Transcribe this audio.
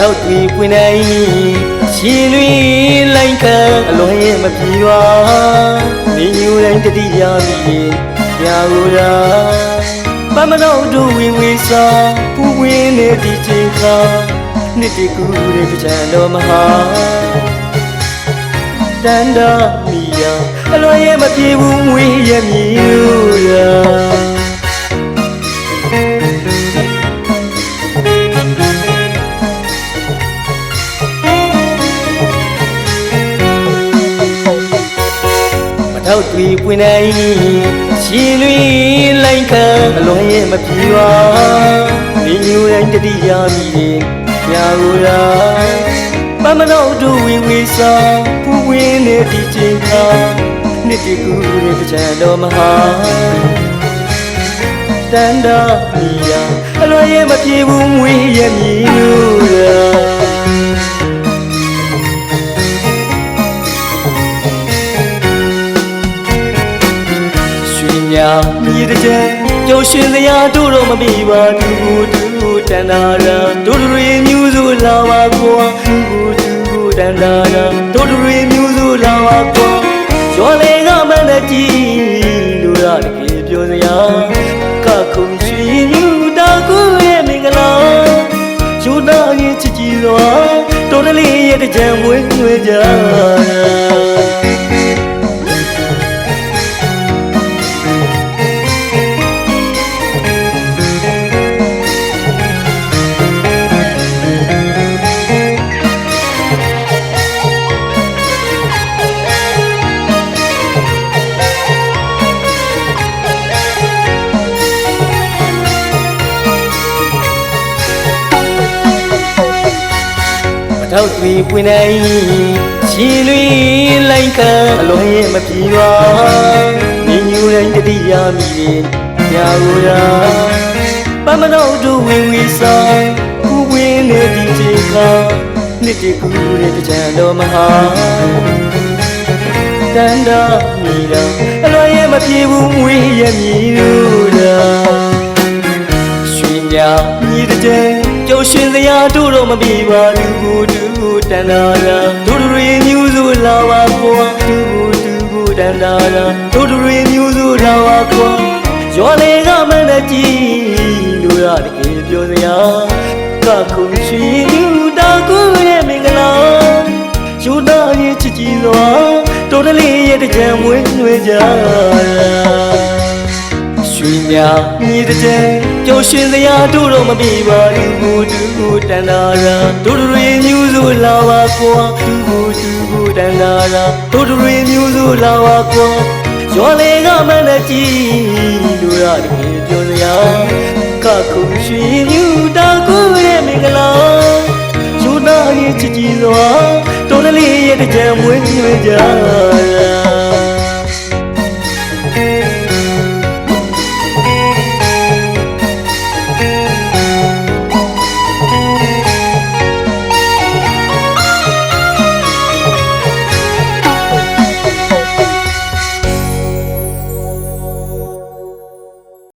ထောက်တွေပွင့်နိုင်ရှင်လွင်လိုက်ခံအလွန်ရဲ့မပြေပါနေညူတိုင်းတတိယမိညာကိုရာပမတော်တို့ဝင်ဝေစာပူဝင်းနေဒီချိန်ခါနှစ်တကူတဲ့ကြံတော်မဟာတန်တာမိယာအလွန်ရဲ့မပြေဘူးငွေရဲ့မြေရာထောက်တွေပွင့်နိုင်ရှင်လွင်လိုက်ခံအလွန်ရဲ့မပြေပါနေညူတိုင်းတတိယမိညာကိုရာပမတော်တို့ဝင်ဝေစာပူဝင်းနေဒီချိန်ခါနှစ်တကူတဲ့ကြံတော်မဟာတန်တာမိယာအလွန်ရဲ့မပြေဘူးငွေရဲ့မြေရာညာမြေတကြံကြော်ရှင်စရာတို့တော့မပြီးပါတူတူတန်တာရာတို့တွေမျိုးစုလာပါကွာတူတန်တာရာတို့တွေမျိုးစုလာပါကွာရော်လေကမန်းတဲ့ကြီးလူရတကယ်ပြောစရာကခုံရွှေညူတာကိုရဲ့မင်္ဂလာယူနာရဲ့ချစ်ကြည်စွာတော်တလေးရဲ့တကြံဝင်းဝဲကြထောက်တွေပွင့်နိုင်ရှင်လွင်လိုက်ခံအလွန်ရဲ့မပြေပါနေညူတိုင်းတတိယမိညာကိုရာပမတော်တို့ဝင်ဝေစာပူဝင်းနေဒီချိန်ခါနှစ်တကူတဲ့ကြံတော်မဟာတန်တာမိရာအလွန်ရဲ့မပြေဘူးငွေရဲ့မြေရာရွှေညာမြေတကြံကြော်ရှင်စရာတို့တော့မပြေပါဘူးတူတန်တာရာတို့တွေမျိုးစုလာပါကွာတူတန်တာရာတို့တွေမျိုးစုလာပါကွာရော်လေကမန်းတဲ့ကြီးလူရတကယ်ပြောစရာကခုံရွှေညူတာကိုရဲ့မင်္ဂလာယူနာရဲ့ချစ်ကြည်စွာတော်တလေးရဲ့တကြံမွေးနွေးကြရွှေမြမြေတကြံကြော်ရှင်စရာတို့တော့မပြေပါဘူးတူတန်တာရာတို့တွေမျိုးစုလာပါကွာတူတန်တာရာတို့တွေမျိုးစုလာပါကွာရော်လေကမန်းတဲ့ကြီးလူရတကယ်ပြောစရာကခုံရွှေညူတာကိုရဲ့မင်္ဂလာယူနာရဲ့ချစ်ကြည်စွာတော်တလေးရဲ့တကြံမွေးနွေးကြ